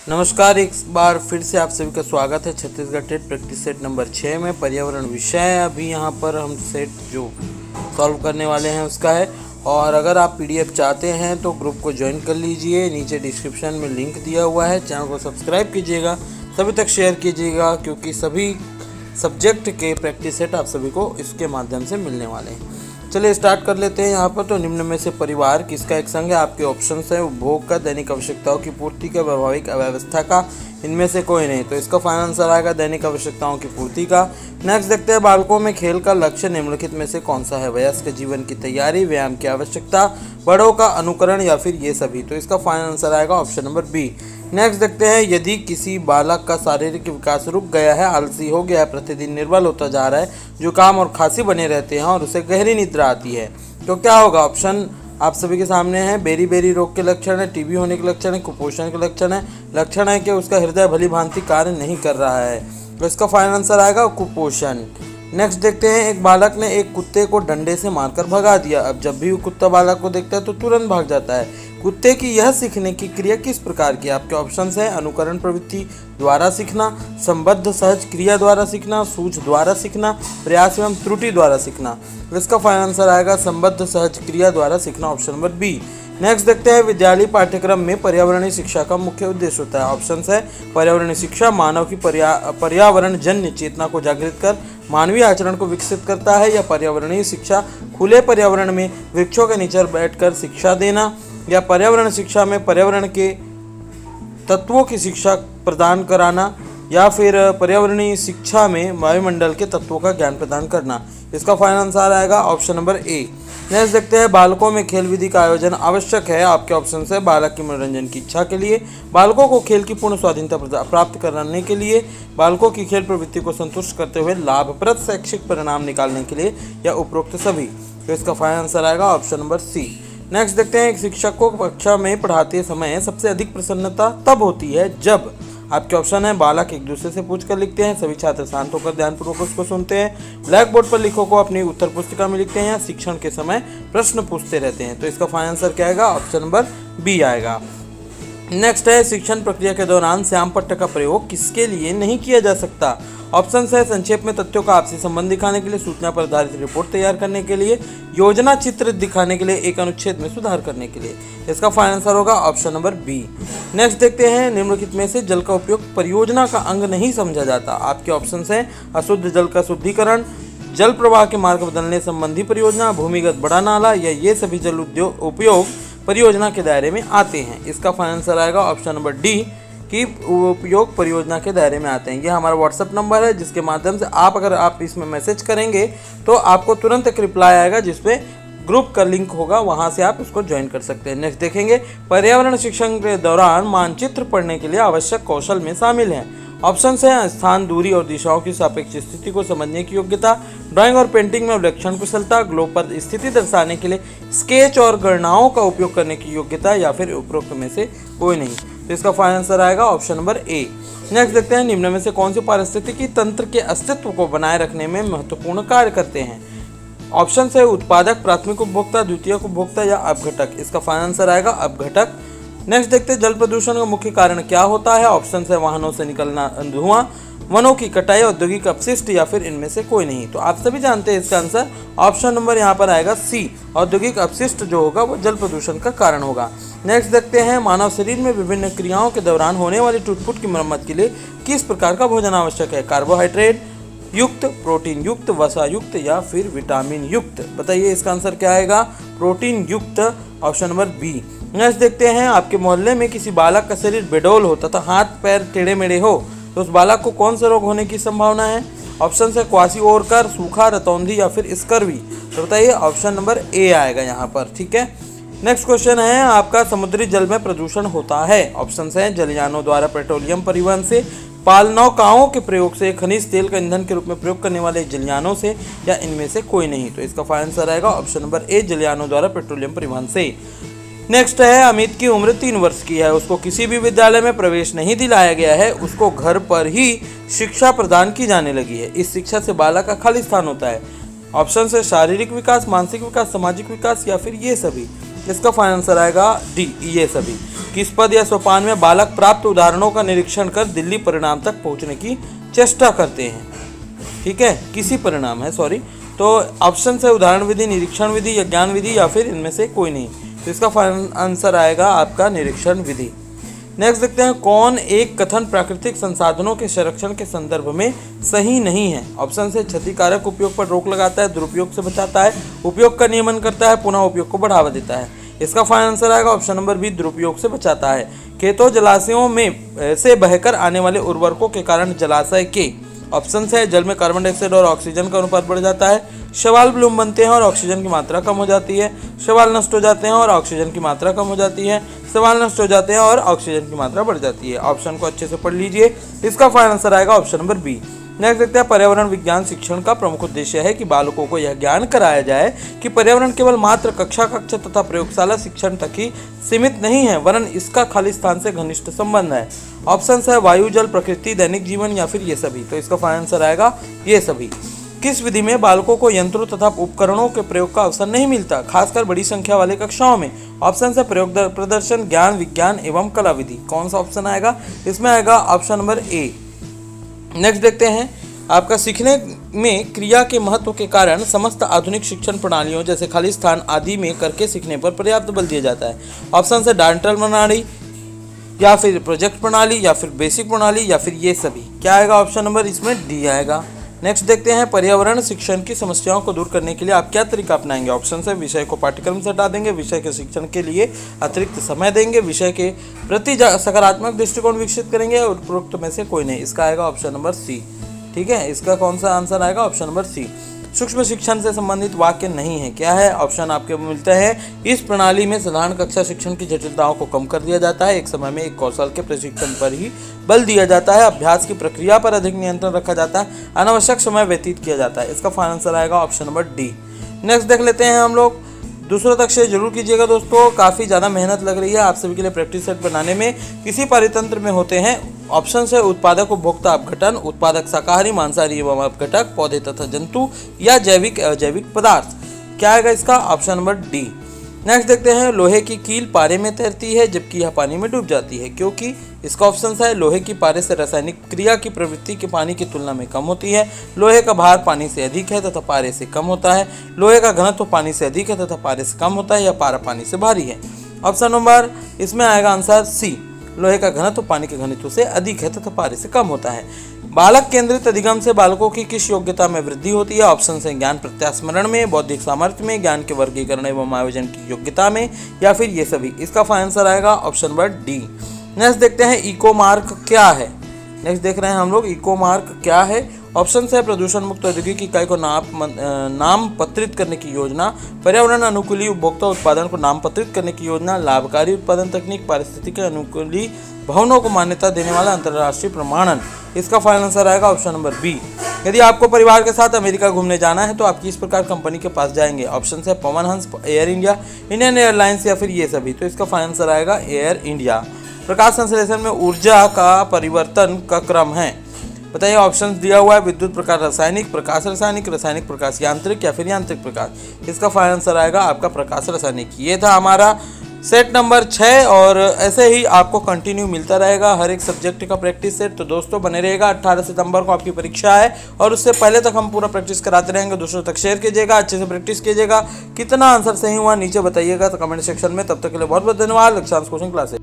नमस्कार, एक बार फिर से आप सभी का स्वागत है Chhattisgarh TET practice set number 6 में। पर्यावरण विषय है अभी यहाँ पर हम सेट जो सॉल्व करने वाले हैं उसका है। और अगर आप पीडीएफ चाहते हैं तो ग्रुप को ज्वाइन कर लीजिए, नीचे डिस्क्रिप्शन में लिंक दिया हुआ है। चैनल को सब्सक्राइब कीजिएगा, सभी तक शेयर कीजिएगा, क्योंकि सभी सब्जेक्ट के प्रैक्टिस सेट आप सभी को इसके माध्यम से मिलने वाले हैं। चलिए स्टार्ट कर लेते हैं। यहाँ पर तो निम्न में से परिवार किसका एक संघ है? आपके ऑप्शंस हैं उपभोग का, दैनिक आवश्यकताओं की पूर्ति का, वैवाहिक अव्यवस्था का, इनमें से कोई नहीं। तो इसका फाइनल आंसर आएगा दैनिक आवश्यकताओं की पूर्ति का। नेक्स्ट देखते हैं, बालकों में खेल का लक्ष्य निम्नलिखित में से कौन सा है? वयस्क जीवन की तैयारी, व्यायाम की आवश्यकता, बड़ों का अनुकरण या फिर ये सभी। तो इसका फाइनल आंसर आएगा ऑप्शन नंबर बी। नेक्स्ट देखते हैं, यदि किसी बालक का शारीरिक विकास रुक गया है, आलसी हो गया है, प्रतिदिन निर्बल होता जा रहा है, जुकाम और खांसी बने रहते हैं और उसे गहरी निद्रा आती है, तो क्या होगा? ऑप्शन आप सभी के सामने है। बेरी बेरी रोग के लक्षण है, टीबी होने के लक्षण है, कुपोषण के लक्षण है कि उसका हृदय भली भांति कार्य नहीं कर रहा है। तो इसका फाइनल आंसर आएगा कुपोषण। नेक्स्ट देखते हैं, एक बालक ने एक कुत्ते को डंडे से मारकर भगा दिया। अब जब भी वो कुत्ता बालक को देखता है तो तुरंत भाग जाता है। कुत्ते की यह सीखने की क्रिया किस प्रकार की? आपके ऑप्शंस हैं अनुकरण प्रवृत्ति द्वारा सीखना, संबद्ध सहज क्रिया द्वारा सीखना, सूझ द्वारा सीखना, प्रयास एवं त्रुटि द्वारा सीखना। इसका फाइनल आंसर आएगा संबद्ध सहज क्रिया द्वारा सीखना, ऑप्शन नंबर बी। नेक्स्ट देखते हैं, विद्यालय पाठ्यक्रम में पर्यावरणीय शिक्षा का मुख्य उद्देश्य होता है। ऑप्शंस है पर्यावरणीय शिक्षा मानव की पर्यावरण जन्य चेतना को जागृत कर मानवीय आचरण को विकसित करता है, या पर्यावरणीय शिक्षा खुले पर्यावरण में वृक्षों के नीचे बैठकर शिक्षा देना, या पर्यावरण शिक्षा में पर्यावरण के तत्वों की शिक्षा प्रदान कराना, या फिर पर्यावरणीय शिक्षा में वायुमंडल के तत्वों का ज्ञान प्रदान करना। इसका फाइनल आंसर आएगा ऑप्शन नंबर ए। नेक्स्ट देखते हैं, बालकों में खेल विधि का आयोजन आवश्यक है। आपके ऑप्शन है बालक की मनोरंजन की इच्छा के लिए, बालकों को खेल की पूर्ण स्वाधीनता प्राप्त कराने के लिए, बालकों की खेल प्रवृत्ति को संतुष्ट करते हुए लाभप्रद शैक्षिक परिणाम निकालने के लिए, या उपरोक्त सभी। तो इसका फाइनल आंसर आएगा ऑप्शन नंबर सी। नेक्स्ट देखते हैं, एक शिक्षक को कक्षा में पढ़ाते समय सबसे अधिक प्रसन्नता तब होती है जब, आपके ऑप्शन है बालक एक दूसरे से पूछकर लिखते हैं, सभी छात्र शांत होकर ध्यानपूर्वक उसको सुनते हैं, ब्लैक बोर्ड पर लिखो को अपनी उत्तर पुस्तिका में लिखते हैं, या शिक्षण के समय प्रश्न पूछते रहते हैं। तो इसका फाइनल आंसर क्या आएगा? ऑप्शन नंबर बी आएगा। नेक्स्ट है, शिक्षण प्रक्रिया के दौरान श्याम पट्ट का प्रयोग किसके लिए नहीं किया जा सकता? ऑप्शन है संक्षेप में तथ्यों का आपसी संबंध दिखाने के लिए, सूचना पर आधारित रिपोर्ट तैयार करने के लिए, योजना चित्र दिखाने के लिए, एक अनुच्छेद में सुधार करने के लिए। इसका फाइनल आंसर होगा ऑप्शन नंबर बी। नेक्स्ट देखते हैं, निम्नलिखित में से जल का उपयोग परियोजना का अंग नहीं समझा जाता। आपके ऑप्शन हैं अशुद्ध जल का शुद्धिकरण, जल प्रवाह के मार्ग बदलने संबंधी परियोजना, भूमिगत बड़ा नाला, या ये सभी जल उपयोग परियोजना के दायरे में आते हैं। इसका फाइनल आंसर आएगा ऑप्शन नंबर डी कि उपयोग परियोजना के दायरे में आते हैं। ये हमारा व्हाट्सएप नंबर है, जिसके माध्यम से अगर आप इसमें मैसेज करेंगे तो आपको तुरंत एक रिप्लाई आएगा जिसमें ग्रुप का लिंक होगा, वहां से आप इसको ज्वाइन कर सकते हैं। नेक्स्ट देखेंगे, पर्यावरण शिक्षण के दौरान मानचित्र पढ़ने के लिए आवश्यक कौशल में शामिल हैं। ऑप्शन है स्थान, दूरी और दिशाओं की सापेक्ष स्थिति को समझने की योग्यता, ड्राइंग और पेंटिंग में विलक्षण कुशलता, ग्लोब पर स्थिति दर्शाने के लिए स्केच और गणनाओं का उपयोग करने की योग्यता, या फिर उपरोक्त में से कोई नहीं। तो इसका फाइनल आंसर आएगा ऑप्शन नंबर ए। नेक्स्ट देखते हैं, निम्न में से कौन से पारिस्थितिकी तंत्र के अस्तित्व को बनाए रखने में महत्वपूर्ण कार्य करते हैं? ऑप्शन है उत्पादक, प्राथमिक उपभोक्ता, द्वितीयक उपभोक्ता, या अपघटक। इसका फाइनल आंसर आएगा अपघटक। नेक्स्ट देखते हैं, जल प्रदूषण का मुख्य कारण क्या होता है? ऑप्शन है वाहनों से निकलना धुआं, वनों की कटाई, औद्योगिक अपशिष्ट, या फिर इनमें से कोई नहीं। तो आप सभी जानते हैं इसका आंसर ऑप्शन नंबर यहाँ पर आएगा सी, औद्योगिक अपशिष्ट जो होगा वो जल प्रदूषण का कारण होगा। नेक्स्ट देखते हैं, मानव शरीर में विभिन्न क्रियाओं के दौरान होने वाली टूट-फूट की मरम्मत के लिए किस प्रकार का भोजन आवश्यक है? कार्बोहाइड्रेट युक्त, प्रोटीन युक्त, वसा युक्त, या फिर विटामिन युक्त। बताइए इसका आंसर क्या आएगा? प्रोटीन युक्त, ऑप्शन नंबर बी। नेक्स्ट देखते हैं, आपके मोहल्ले में किसी बालक का शरीर बेडौल हो तथा हाथ पैर टेढ़े मेढ़े हो तो उस बालक को कौन सा रोग होने की संभावना है? ऑप्शन है क्वासी-ओरकर, सूखा, रतौंधी, या फिर स्कर्वी। तो बताइए ऑप्शन नंबर ए आएगा यहाँ पर। ठीक है, नेक्स्ट क्वेश्चन है आपका, समुद्री जल में प्रदूषण होता है। ऑप्शन है जलयानों द्वारा, पेट्रोलियम परिवहन से, पालनौकाओं के प्रयोग से, खनिज तेल का ईंधन के रूप में प्रयोग करने वाले जलयानों से, या इनमें से कोई नहीं। तो इसका फाइनल आंसर आएगा ऑप्शन नंबर ए, जलयानों द्वारा पेट्रोलियम परिवहन से। नेक्स्ट है, अमित की उम्र 3 वर्ष की है, उसको किसी भी विद्यालय में प्रवेश नहीं दिलाया गया है, उसको घर पर ही शिक्षा प्रदान की जाने लगी है। इस शिक्षा से बालक का खाली स्थान होता है। ऑप्शन है शारीरिक विकास, मानसिक विकास, सामाजिक विकास, या फिर ये सभी। इसका फाइनल आंसर आएगा डी, ये सभी। किस पद या सोपान में बालक प्राप्त उदाहरणों का निरीक्षण कर दिल्ली परिणाम तक पहुंचने की चेष्टा करते हैं? ठीक है, किसी परिणाम है, सॉरी। तो ऑप्शन है उदाहरण विधि, निरीक्षण विधि या ज्ञान विधि, या फिर इनमें से कोई नहीं। तो इसका फाइनल आंसर आएगा आपका निरीक्षण विधि। नेक्स्ट देखते हैं, कौन एक कथन प्राकृतिक संसाधनों के संरक्षण के संदर्भ में सही नहीं है? ऑप्शन से क्षतिकारक उपयोग पर रोक लगाता है, दुरुपयोग से बचाता है, उपयोग का नियमन करता है, पुनः उपयोग को बढ़ावा देता है। इसका फाइनल आंसर आएगा ऑप्शन नंबर बी, दुरुपयोग से बचाता है। खेतों जलाशयों में से बहकर आने वाले उर्वरकों के कारण जलाशय के, ऑप्शन है जल में कार्बन डाइऑक्साइड और ऑक्सीजन का अनुपात बढ़ जाता है, शैवाल ब्लूम बनते हैं और ऑक्सीजन की मात्रा कम हो जाती है, शैवाल नष्ट हो जाते हैं और ऑक्सीजन की मात्रा कम हो जाती है, शैवाल नष्ट हो जाते हैं और ऑक्सीजन की मात्रा बढ़ जाती है। ऑप्शन को अच्छे से पढ़ लीजिए। इसका फाइनल आंसर आएगा ऑप्शन नंबर बी। नेक्स्ट देखते हैं, पर्यावरण विज्ञान शिक्षण का प्रमुख उद्देश्य है कि बालकों को यह ज्ञान कराया जाए कि पर्यावरण केवल मात्र कक्षा तथा प्रयोगशाला शिक्षण तक ही सीमित नहीं है, वरन इसका खालिस्तान से घनिष्ठ संबंध है। ऑप्शन है वायु, जल, प्रकृति, दैनिक जीवन, या फिर ये सभी। तो इसका फाइनल आंसर आएगा ये सभी। किस विधि में बालकों को यंत्रों तथा उपकरणों के प्रयोग का अवसर नहीं मिलता, खासकर बड़ी संख्या वाले कक्षाओं में? ऑप्शन है प्रयोग प्रदर्शन, ज्ञान विज्ञान एवं कला विधि। कौन सा ऑप्शन आएगा? इसमें आएगा ऑप्शन नंबर ए। नेक्स्ट देखते हैं, आपका सीखने में क्रिया के महत्व के कारण समस्त आधुनिक शिक्षण प्रणालियों जैसे खालिस्तान आदि में करके सीखने पर पर्याप्त बल दिया जाता है। ऑप्शन है डायरेक्टर प्रणाली, या फिर प्रोजेक्ट प्रणाली, या फिर बेसिक प्रणाली, या फिर ये सभी। क्या आएगा ऑप्शन नंबर इसमें डी आएगा। नेक्स्ट देखते हैं, पर्यावरण शिक्षण की समस्याओं को दूर करने के लिए आप क्या तरीका अपनाएंगे? ऑप्शन है विषय को पाठ्यक्रम से हटा देंगे, विषय के शिक्षण के लिए अतिरिक्त समय देंगे, विषय के प्रति सकारात्मक दृष्टिकोण विकसित करेंगे, और उपरोक्त में से कोई नहीं। इसका आएगा ऑप्शन नंबर सी। ठीक है, इसका कौन सा आंसर आएगा? Option number C. सूक्ष्म शिक्षण से संबंधित वाक्य नहीं है। क्या है? ऑप्शन आपके मिलते हैं, इस प्रणाली में साधारण कक्षा शिक्षण की जटिलताओं को कम कर दिया जाता है, एक समय में एक कौशल के प्रशिक्षण पर ही बल दिया जाता है, अभ्यास की प्रक्रिया पर अधिक नियंत्रण रखा जाता है, अनावश्यक समय व्यतीत किया जाता है। इसका फाइनल आंसर आएगा ऑप्शन नंबर डी। नेक्स्ट देख लेते हैं हम लोग, दूसरों तक शेयर जरूर कीजिएगा दोस्तों, काफ़ी ज़्यादा मेहनत लग रही है आप सभी के लिए। प्रैक्टिस सेट बनाने में किसी पारितंत्र में होते हैं? ऑप्शन है उत्पादक उपभोक्ता अपघटन, उत्पादक शाकाहारी मांसाहारी एवं अपघटक, पौधे तथा जंतु, या जैविक अजैविक पदार्थ। क्या आएगा इसका? Option number D. नेक्स्ट देखते हैं, लोहे की कील पारे में तैरती है जबकि यह पानी में डूब जाती है, क्योंकि? इसका ऑप्शन है लोहे की पारे से रासायनिक क्रिया की प्रवृत्ति के पानी की तुलना में कम होती है, लोहे का भार पानी से अधिक है तथा पारे से कम होता है, लोहे का घनत्व पानी से अधिक है तथा पारे से कम होता है, या पारा पानी से भारी है। ऑप्शन नंबर इसमें आएगा आंसर सी, लोहे का घनत्व पानी के घनत्व से अधिक है तथा पारे से कम होता है। बालक केंद्रित अधिगम से बालकों की किस योग्यता में वृद्धि होती है? ऑप्शन है ज्ञान प्रत्यास्मरण में, बौद्धिक सामर्थ्य में, ज्ञान के वर्गीकरण एवं आयोजन की योग्यता में, या फिर ये सभी। इसका फाइनल आंसर आएगा ऑप्शन नंबर डी। नेक्स्ट देखते हैं, इको मार्क क्या है? नेक्स्ट देख रहे हैं हम लोग, इको मार्क क्या है? ऑप्शन है प्रदूषण मुक्त औद्योगिक इकाई को नामपत्रित करने की योजना, पर्यावरण अनुकूली उपभोक्ता उत्पादन को नामपत्रित करने की योजना, लाभकारी उत्पादन तकनीक, पारिस्थितिक अनुकूली भवनों को मान्यता देने वाला अंतर्राष्ट्रीय प्रमाणन। इसका फाइनल आंसर आएगा ऑप्शन नंबर बी। यदि आपको परिवार के साथ अमेरिका घूमने जाना है तो आप किस प्रकार कंपनी के पास जाएंगे? ऑप्शन है Pawan Hans, air India, Indian airlines, या फिर ये सभी। तो इसका फाइनल आंसर आएगा एयर इंडिया। प्रकाश संश्लेषण में ऊर्जा का परिवर्तन का क्रम है, बताइए। ऑप्शन दिया हुआ है, विद्युत प्रकाश रासायनिक, प्रकाश रासायनिक, रासायनिक प्रकाश यांत्रिक, या फिर यांत्रिक प्रकाश। इसका फाइनल आंसर आएगा आपका प्रकाश रासायनिक। ये था हमारा सेट नंबर 6, और ऐसे ही आपको कंटिन्यू मिलता रहेगा हर एक सब्जेक्ट का प्रैक्टिस सेट। तो दोस्तों बने रहेगा, 18 सितंबर को आपकी परीक्षा है, और उससे पहले तक हम पूरा प्रैक्टिस कराते रहेंगे। दूसरों तक शेयर कीजिएगा, अच्छे से प्रैक्टिस कीजिएगा। कितना आंसर सही हुआ नीचे बताइएगा तो कमेंट सेक्शन में। तब तक के लिए बहुत बहुत धन्यवाद। Lakshyansh coaching classes.